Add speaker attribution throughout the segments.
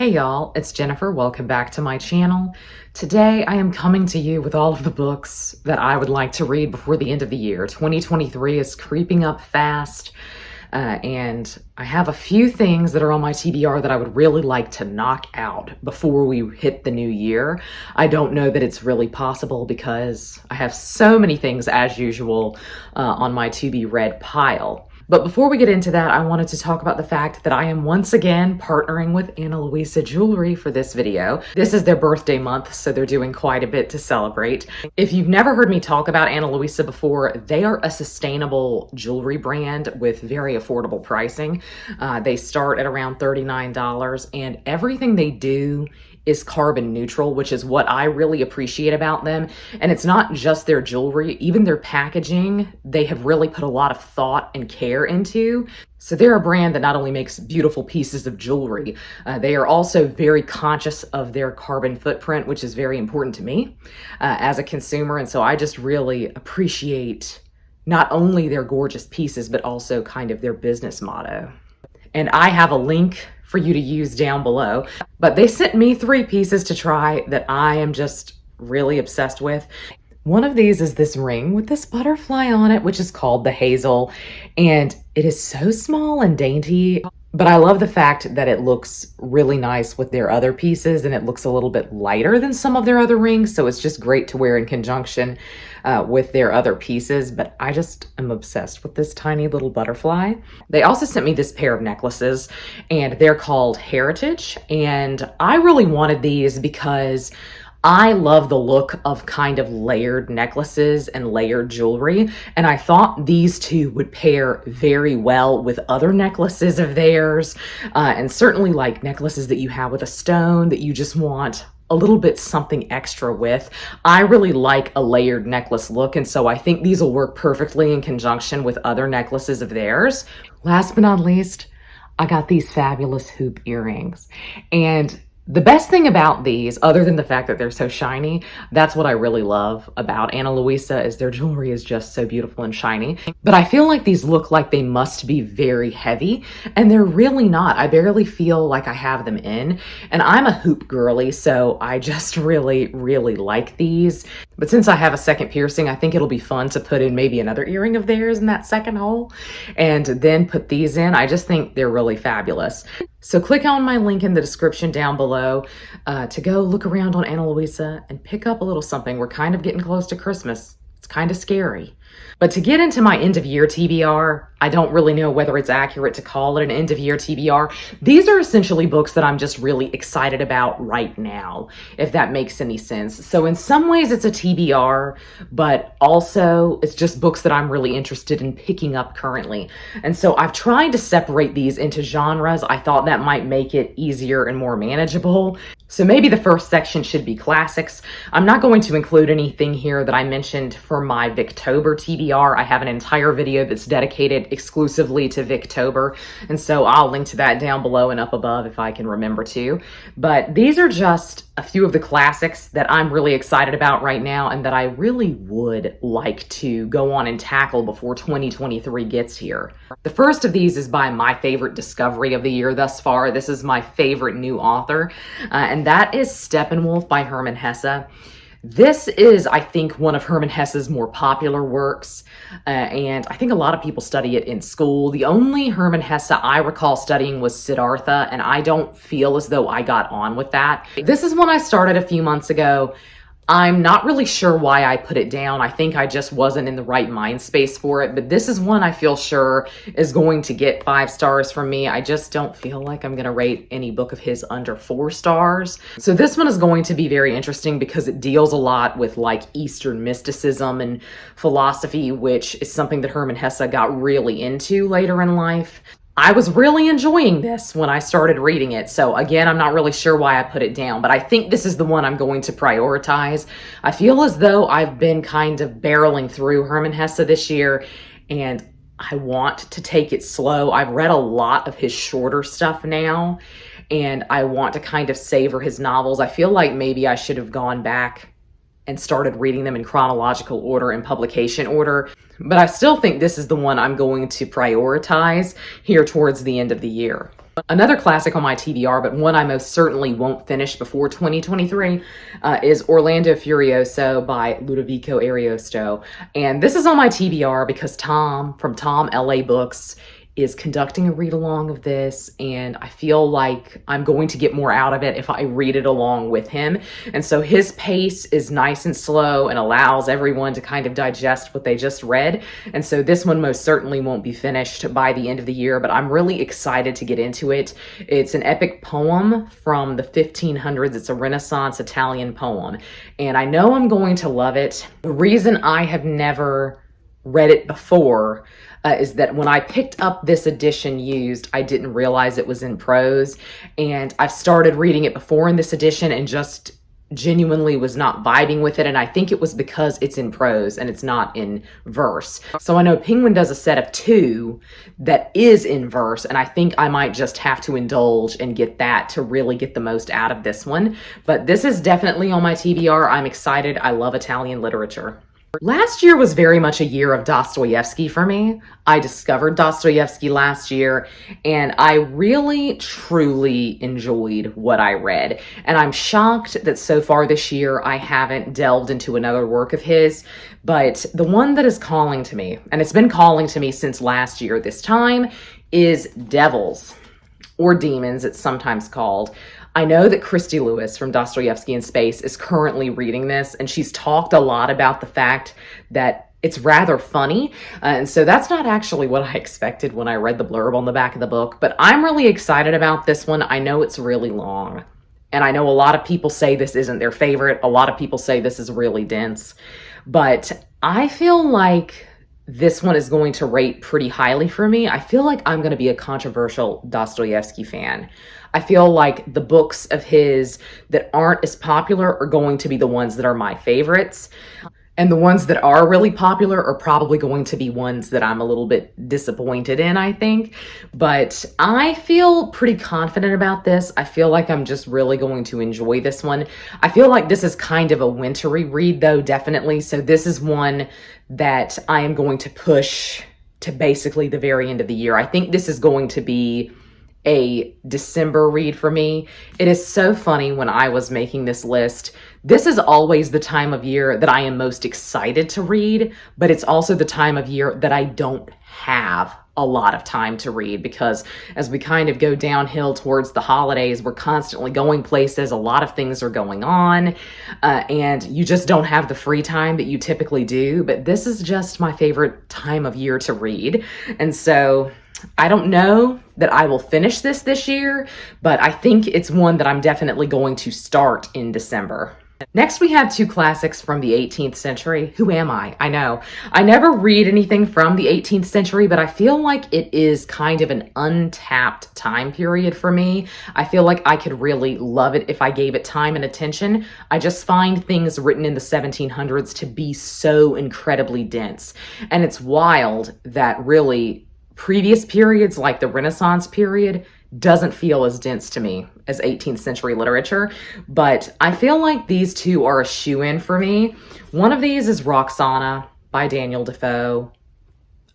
Speaker 1: Hey y'all, it's Jennifer. Welcome back to my channel. Today I am coming to you with all of the books that I would like to read before the end of the year. 2023 is creeping up fast, and I have a few things that are on my TBR that I would really like to knock out before we hit the new year. I don't know that it's really possible because I have so many things, as usual, on my to-be-read pile. But before we get into that, I wanted to talk about the fact that I am once again partnering with Ana Luisa Jewelry for this video. This is their birthday month, so they're doing quite a bit to celebrate. If you've never heard me talk about Ana Luisa before, they are a sustainable jewelry brand with very affordable pricing. They start at around $39, and everything they do is carbon neutral, which is what I really appreciate about them. And it's not just their jewelry, even their packaging, they have really put a lot of thought and care into. So they're a brand that not only makes beautiful pieces of jewelry, they are also very conscious of their carbon footprint, which is very important to me as a consumer. And so I just really appreciate not only their gorgeous pieces, but also kind of their business motto. And I have a link for you to use down below. But they sent me 3 pieces to try that I am just really obsessed with. One of these is this ring with this butterfly on it, which is called the Hazel. And it is so small and dainty, but I love the fact that it looks really nice with their other pieces and it looks a little bit lighter than some of their other rings. So it's just great to wear in conjunction with their other pieces. But I just am obsessed with this tiny little butterfly. They also sent me this pair of necklaces and they're called Heritage. And I really wanted these because I love the look of kind of layered necklaces and layered jewelry, and I thought these two would pair very well with other necklaces of theirs, and certainly like necklaces that you have with a stone that you just want a little bit something extra with. I really like a layered necklace look, and so I think these will work perfectly in conjunction with other necklaces of theirs. Last but not least, I got these fabulous hoop earrings, and the best thing about these, other than the fact that they're so shiny, that's what I really love about Ana Luisa, is their jewelry is just so beautiful and shiny. But I feel like these look like they must be very heavy, and they're really not. I barely feel like I have them in, and I'm a hoop girly, so I just really, really like these. But since I have a second piercing, I think it'll be fun to put in maybe another earring of theirs in that second hole, and then put these in. I just think they're really fabulous. So click on my link in the description down below to go look around on Ana Luisa and pick up a little something. We're kind of getting close to Christmas. It's kind of scary. But to get into my end of year TBR, I don't really know whether it's accurate to call it an end of year TBR. These are essentially books that I'm just really excited about right now, if that makes any sense. So in some ways it's a TBR, but also it's just books that I'm really interested in picking up currently. And so I've tried to separate these into genres. I thought that might make it easier and more manageable. So maybe the first section should be classics. I'm not going to include anything here that I mentioned for my Victober TBR. I have an entire video that's dedicated exclusively to Victober, and so I'll link to that down below and up above if I can remember to. But these are just a few of the classics that I'm really excited about right now and that I really would like to go on and tackle before 2023 gets here. The first of these is by my favorite discovery of the year thus far. This is my favorite new author, and that is Steppenwolf by Hermann Hesse. This is, I think, one of Hermann Hesse's more popular works, and I think a lot of people study it in school. The only Hermann Hesse I recall studying was Siddhartha, and I don't feel as though I got on with that. This is one I started a few months ago. I'm not really sure why I put it down. I think I just wasn't in the right mind space for it, but this is one I feel sure is going to get 5 stars from me. I just don't feel like I'm going to rate any book of his under 4 stars. So this one is going to be very interesting because it deals a lot with like Eastern mysticism and philosophy, which is something that Hermann Hesse got really into later in life. I was really enjoying this when I started reading it. So again, I'm not really sure why I put it down, but I think this is the one I'm going to prioritize. I feel as though I've been kind of barreling through Hermann Hesse this year, and I want to take it slow. I've read a lot of his shorter stuff now, and I want to kind of savor his novels. I feel like maybe I should have gone back and started reading them in chronological order and publication order. But I still think this is the one I'm going to prioritize here towards the end of the year. Another classic on my TBR, but one I most certainly won't finish before 2023, is Orlando Furioso by Ludovico Ariosto. And this is on my TBR because Tom from Tom LA Books is conducting a read along of this, and I feel like I'm going to get more out of it if I read it along with him. And so his pace is nice and slow and allows everyone to kind of digest what they just read. And so this one most certainly won't be finished by the end of the year, but I'm really excited to get into it. It's an epic poem from the 1500s. It's a Renaissance Italian poem, and I know I'm going to love it. The reason I have never read it before is that when I picked up this edition used, I didn't realize it was in prose. And I've started reading it before in this edition and just genuinely was not vibing with it. And I think it was because it's in prose and it's not in verse. So I know Penguin does a set of 2 that is in verse, and I think I might just have to indulge and get that to really get the most out of this one. But this is definitely on my TBR. I'm excited. I love Italian literature. Last year was very much a year of Dostoevsky for me. I discovered Dostoevsky last year, and I really, truly enjoyed what I read. And I'm shocked that so far this year I haven't delved into another work of his, but the one that is calling to me, and it's been calling to me since last year this time, is Devils, or Demons, it's sometimes called. I know that Christy Lewis from Dostoevsky in Space is currently reading this, and she's talked a lot about the fact that it's rather funny. And so that's not actually what I expected when I read the blurb on the back of the book, but I'm really excited about this one. I know it's really long, and I know a lot of people say this isn't their favorite. A lot of people say this is really dense, but I feel like this one is going to rate pretty highly for me. I feel like I'm going to be a controversial Dostoevsky fan. I feel like the books of his that aren't as popular are going to be the ones that are my favorites. And the ones that are really popular are probably going to be ones that I'm a little bit disappointed in, I think. But I feel pretty confident about this. I feel like I'm just really going to enjoy this one. I feel like this is kind of a wintry read, though, definitely. So this is one that I am going to push to basically the very end of the year. I think this is going to be a December read for me. It is so funny when I was making this list. This is always the time of year that I am most excited to read, but it's also the time of year that I don't have a lot of time to read, because as we kind of go downhill towards the holidays, we're constantly going places, a lot of things are going on, and you just don't have the free time that you typically do. But this is just my favorite time of year to read. And so I don't know that I will finish this year, but I think it's one that I'm definitely going to start in December. Next, we have 2 classics from the 18th century. Who am I? I know. I never read anything from the 18th century, but I feel like it is kind of an untapped time period for me. I feel like I could really love it if I gave it time and attention. I just find things written in the 1700s to be so incredibly dense. And it's wild that really previous periods like the Renaissance period doesn't feel as dense to me as 18th century literature, but I feel like these 2 are a shoe-in for me. One of these is Roxana by Daniel Defoe.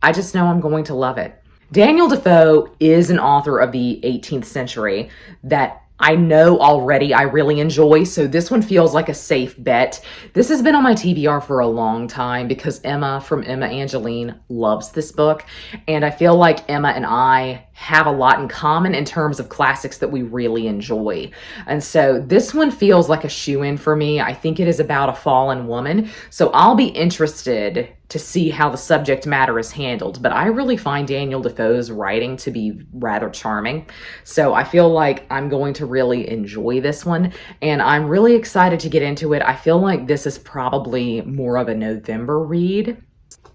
Speaker 1: I just know I'm going to love it. Daniel Defoe is an author of the 18th century that I know already I really enjoy, so this one feels like a safe bet. This has been on my TBR for a long time because Emma from Emma Angeline loves this book, and I feel like Emma and I have a lot in common in terms of classics that we really enjoy. And so this one feels like a shoe-in for me. I think it is about a fallen woman, so I'll be interested to see how the subject matter is handled. But I really find Daniel Defoe's writing to be rather charming. So I feel like I'm going to really enjoy this one, and I'm really excited to get into it. I feel like this is probably more of a November read.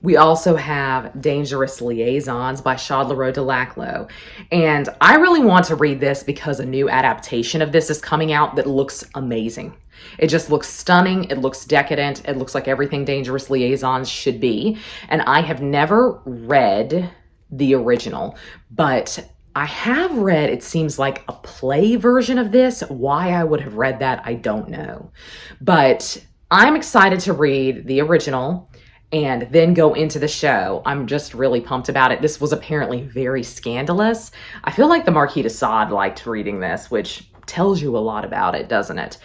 Speaker 1: We also have Dangerous Liaisons by Chaudelot de Laclos. And I really want to read this because a new adaptation of this is coming out that looks amazing. It just looks stunning. It looks decadent. It looks like everything Dangerous Liaisons should be. And I have never read the original, but I have read, it seems like, a play version of this. Why I would have read that, I don't know. But I'm excited to read the original. and then go into the show. I'm just really pumped about it. This was apparently very scandalous. I feel like the Marquis de Sade liked reading this, which tells you a lot about it, doesn't it?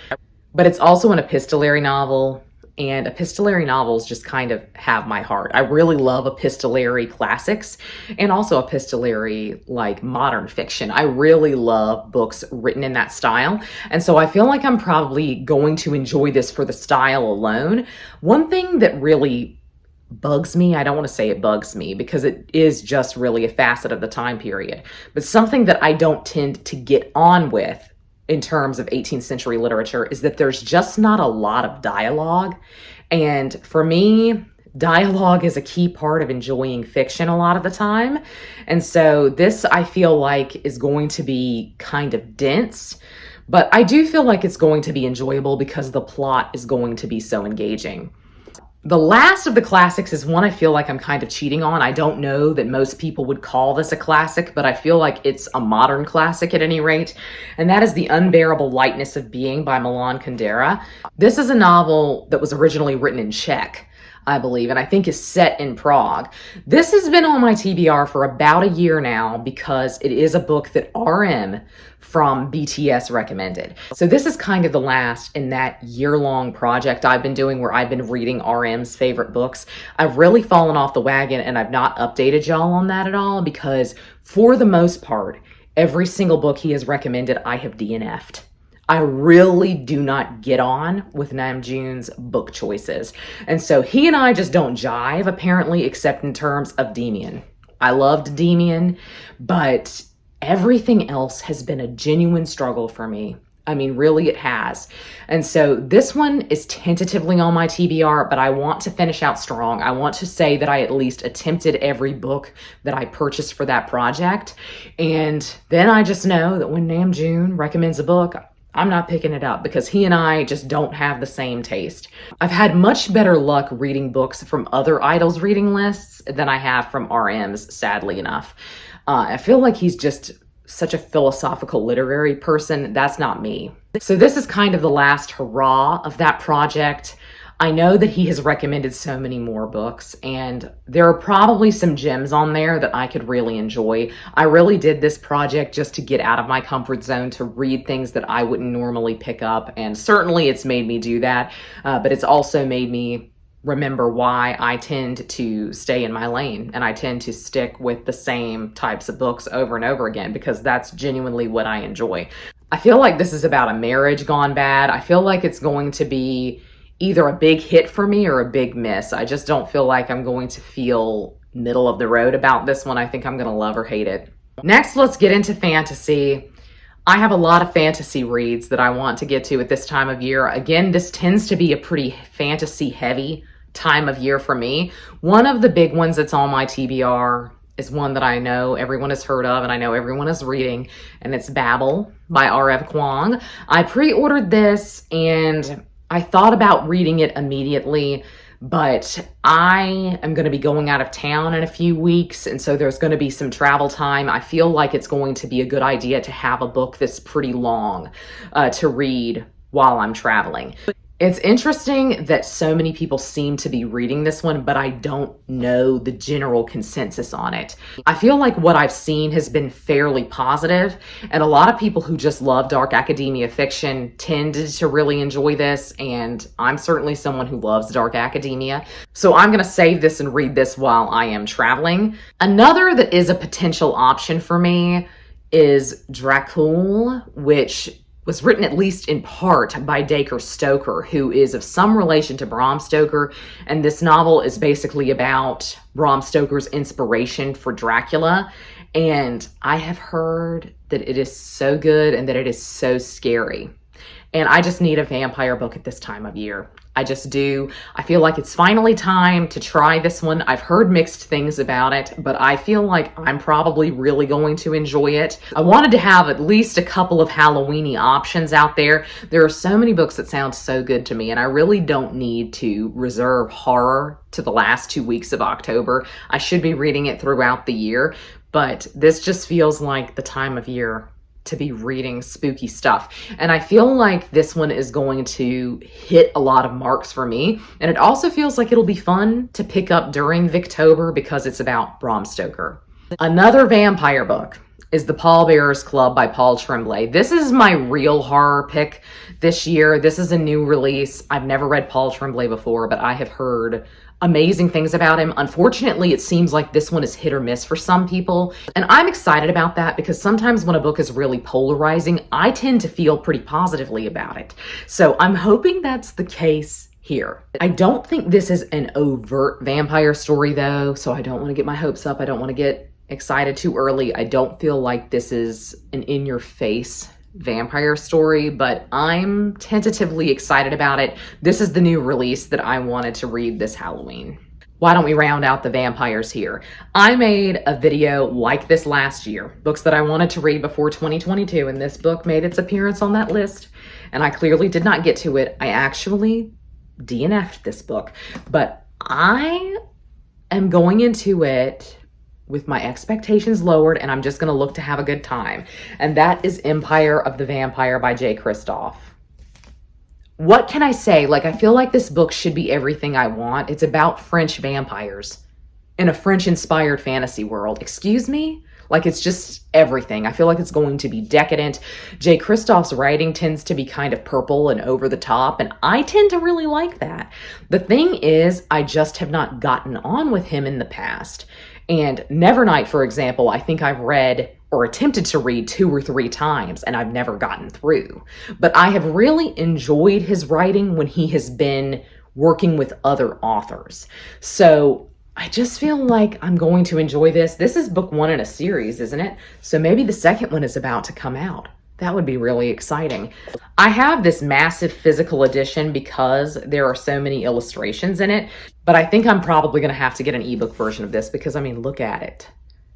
Speaker 1: But it's also an epistolary novel, and epistolary novels just kind of have my heart. I really love epistolary classics and also epistolary, like, modern fiction. I really love books written in that style. And so I feel like I'm probably going to enjoy this for the style alone. One thing that really bugs me, I don't want to say it bugs me because it is just really a facet of the time period, but something that I don't tend to get on with in terms of 18th century literature is that there's just not a lot of dialogue. And for me, dialogue is a key part of enjoying fiction a lot of the time. And so this, I feel like, is going to be kind of dense, but I do feel like it's going to be enjoyable because the plot is going to be so engaging. The last of the classics is one I feel like I'm kind of cheating on. I don't know that most people would call this a classic, but I feel like it's a modern classic at any rate, and that is The Unbearable Lightness of Being by Milan Kundera. This is a novel that was originally written in Czech, I believe, and I think is set in Prague. This has been on my TBR for about a year now because it is a book that RM from BTS recommended. So this is kind of the last in that year-long project I've been doing where I've been reading RM's favorite books. I've really fallen off the wagon and I've not updated y'all on that at all because for the most part, every single book he has recommended, I have DNF'd. I really do not get on with Namjoon's book choices. And so he and I just don't jive, apparently, except in terms of Demian. I loved Demian, but everything else has been a genuine struggle for me. I mean, really it has. And so this one is tentatively on my TBR, but I want to finish out strong. I want to say that I at least attempted every book that I purchased for that project. And then I just know that when Namjoon recommends a book, I'm not picking it up because he and I just don't have the same taste. I've had much better luck reading books from other idols reading lists than I have from RM's, sadly enough. I feel like he's just such a philosophical literary person. That's not me. So this is kind of the last hurrah of that project. I know that he has recommended so many more books, and there are probably some gems on there that I could really enjoy. I really did this project just to get out of my comfort zone, to read things that I wouldn't normally pick up, and certainly it's made me do that, but it's also made me remember why I tend to stay in my lane, and I tend to stick with the same types of books over and over again, because that's genuinely what I enjoy. I feel like this is about a marriage gone bad. I feel like it's going to be either a big hit for me or a big miss. I just don't feel like I'm going to feel middle of the road about this one. I think I'm going to love or hate it. Next, let's get into fantasy. I have a lot of fantasy reads that I want to get to at this time of year. Again, this tends to be a pretty fantasy heavy time of year for me. One of the big ones that's on my TBR is one that I know everyone has heard of and I know everyone is reading, and it's Babel by R.F. Kuang. I pre-ordered this and I thought about reading it immediately, but I am going to be going out of town in a few weeks, and so there's going to be some travel time. I feel like it's going to be a good idea to have a book that's pretty long to read while I'm traveling. It's interesting that so many people seem to be reading this one, but I don't know the general consensus on it. I feel like what I've seen has been fairly positive, and a lot of people who just love dark academia fiction tended to really enjoy this, and I'm certainly someone who loves dark academia. So I'm going to save this and read this while I am traveling. Another that is a potential option for me is Dracul, which was written at least in part by Dacre Stoker, who is of some relation to Bram Stoker, and this novel is basically about Bram Stoker's inspiration for Dracula, and I have heard that it is so good and that it is so scary, and I just need a vampire book at this time of year. I just do. I feel like it's finally time to try this one. I've heard mixed things about it, but I feel like I'm probably really going to enjoy it. I wanted to have at least a couple of Halloween-y options out there. There are so many books that sound so good to me, and I really don't need to reserve horror to the last 2 weeks of October. I should be reading it throughout the year, but this just feels like the time of year to be reading spooky stuff. And I feel like this one is going to hit a lot of marks for me. And it also feels like it'll be fun to pick up during Victober because it's about Bram Stoker. Another vampire book is The Pallbearers Club by Paul Tremblay. This is my real horror pick this year. This is a new release. I've never read Paul Tremblay before, but I have heard amazing things about him. Unfortunately, it seems like this one is hit or miss for some people. And I'm excited about that because sometimes when a book is really polarizing, I tend to feel pretty positively about it. So I'm hoping that's the case here. I don't think this is an overt vampire story though, so I don't want to get my hopes up. I don't want to get excited too early. I don't feel like this is an in-your-face vampire story, but I'm tentatively excited about it. This is the new release that I wanted to read this Halloween. Why don't we round out the vampires here? I made a video like this last year, books that I wanted to read before 2022, and this book made its appearance on that list, and I clearly did not get to it. I actually DNF'd this book, but I am going into it with my expectations lowered, and I'm just gonna look to have a good time. And that is Empire of the Vampire by J. Kristoff. What can I say? Like, I feel like this book should be everything I want. It's about French vampires in a French-inspired fantasy world. Excuse me? Like, it's just everything. I feel like it's going to be decadent. J. Kristoff's writing tends to be kind of purple and over the top, and I tend to really like that. The thing is, I just have not gotten on with him in the past. And Nevernight, for example, I think I've read or attempted to read 2 or 3 times and I've never gotten through. But I have really enjoyed his writing when he has been working with other authors. So I just feel like I'm going to enjoy this. This is book 1 in a series, isn't it? So maybe the second one is about to come out. That would be really exciting. I have this massive physical edition because there are so many illustrations in it, but I think I'm probably going to have to get an ebook version of this because, I mean, look at it.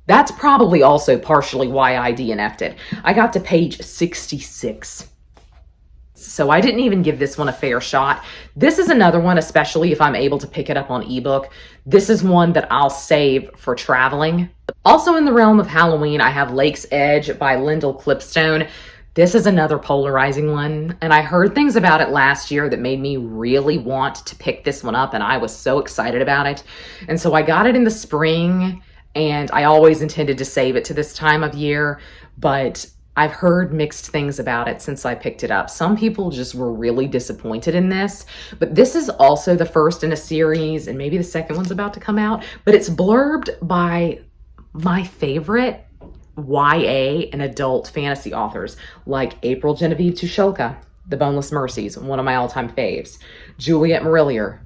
Speaker 1: That's probably also partially why I DNF'd it. I got to page 66. So I didn't even give this one a fair shot. This is another one, especially if I'm able to pick it up on ebook. This is one that I'll save for traveling. Also in the realm of Halloween, I have Lakesedge by Lyndall Clipstone. This is another polarizing one, and I heard things about it last year that made me really want to pick this one up, and I was so excited about it. And so I got it in the spring, and I always intended to save it to this time of year, but I've heard mixed things about it since I picked it up. Some people just were really disappointed in this, but this is also the first in a series, and maybe the second one's about to come out, but it's blurbed by my favorite YA and adult fantasy authors like April Genevieve Tucholka, The Boneless Mercies, one of my all-time faves, Juliet Marillier.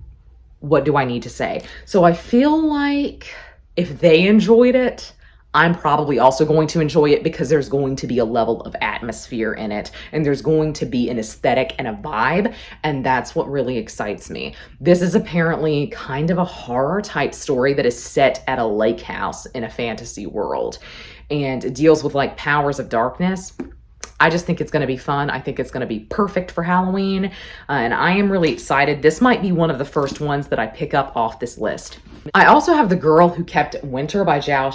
Speaker 1: What do I need to say? So I feel like if they enjoyed it, I'm probably also going to enjoy it because there's going to be a level of atmosphere in it, and there's going to be an aesthetic and a vibe, and that's what really excites me. This is apparently kind of a horror type story that is set at a lake house in a fantasy world, and it deals with like powers of darkness. I just think it's going to be fun. I think it's going to be perfect for Halloween, and I am really excited. This might be one of the first ones that I pick up off this list. I also have The Girl Who Kept Winter by Giao,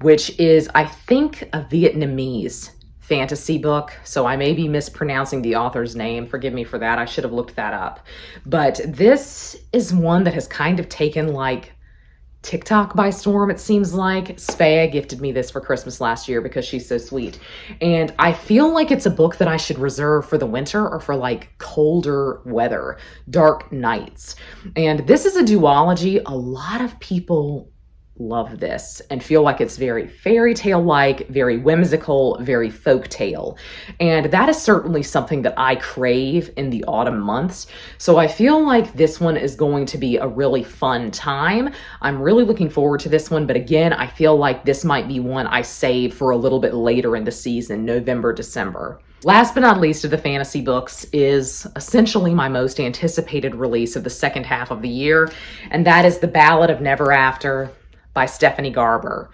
Speaker 1: which is, I think, a Vietnamese fantasy book, so I may be mispronouncing the author's name. Forgive me for that. I should have looked that up. But this is one that has kind of taken like TikTok by storm, it seems like. Spaya gifted me this for Christmas last year because she's so sweet. And I feel like it's a book that I should reserve for the winter or for like colder weather, dark nights. And this is a duology. A lot of people love this and feel like it's very fairy tale-like, very whimsical, very folk tale. And that is certainly something that I crave in the autumn months. So I feel like this one is going to be a really fun time. I'm really looking forward to this one, but again, I feel like this might be one I save for a little bit later in the season, November, December. Last but not least of the fantasy books is essentially my most anticipated release of the second half of the year, and that is The Ballad of Never After by Stephanie Garber.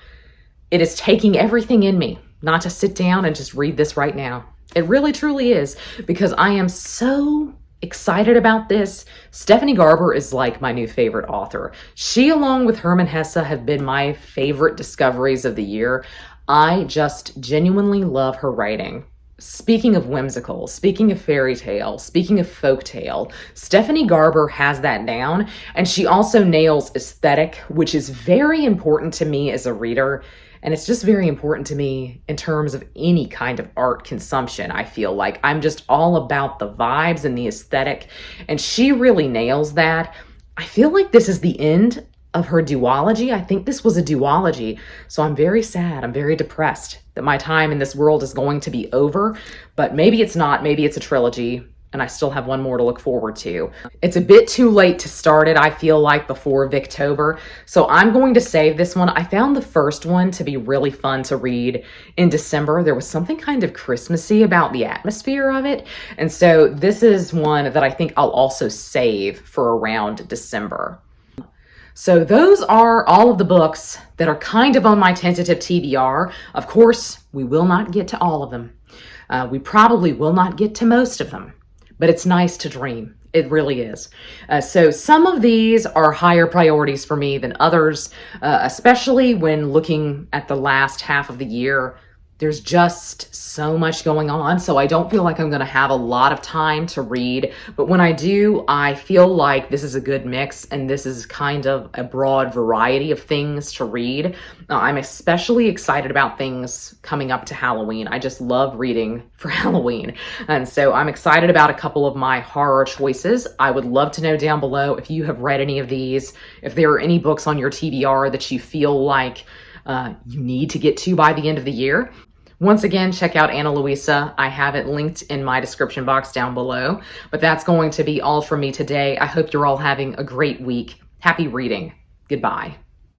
Speaker 1: It is taking everything in me not to sit down and just read this right now. It really truly is, because I am so excited about this. Stephanie Garber is like my new favorite author. She, along with Hermann Hesse, have been my favorite discoveries of the year. I just genuinely love her writing. Speaking of whimsical, speaking of fairy tale, speaking of folk tale, Stephanie Garber has that down, and she also nails aesthetic, which is very important to me as a reader, and it's just very important to me in terms of any kind of art consumption. I feel like I'm just all about the vibes and the aesthetic, and she really nails that. I feel like this is the end of her duology. I think this was a duology, so I'm very sad. I'm very depressed that my time in this world is going to be over, but maybe it's not. Maybe it's a trilogy, and I still have one more to look forward to. It's a bit too late to start it, I feel like, before Victober, so I'm going to save this one. I found the first one to be really fun to read in December. There was something kind of Christmassy about the atmosphere of it, and so this is one that I think I'll also save for around December. So those are all of the books that are kind of on my tentative TBR. Of course, we will not get to all of them. We probably will not get to most of them, but it's nice to dream. It really is. So some of these are higher priorities for me than others, especially when looking at the last half of the year. There's just so much going on, so I don't feel like I'm going to have a lot of time to read. But when I do, I feel like this is a good mix, and this is kind of a broad variety of things to read. I'm especially excited about things coming up to Halloween. I just love reading for Halloween. And so I'm excited about a couple of my horror choices. I would love to know down below if you have read any of these, if there are any books on your TBR that you feel like you need to get to by the end of the year. Once again, check out Ana Luisa. I have it linked in my description box down below. But that's going to be all from me today. I hope you're all having a great week. Happy reading. Goodbye.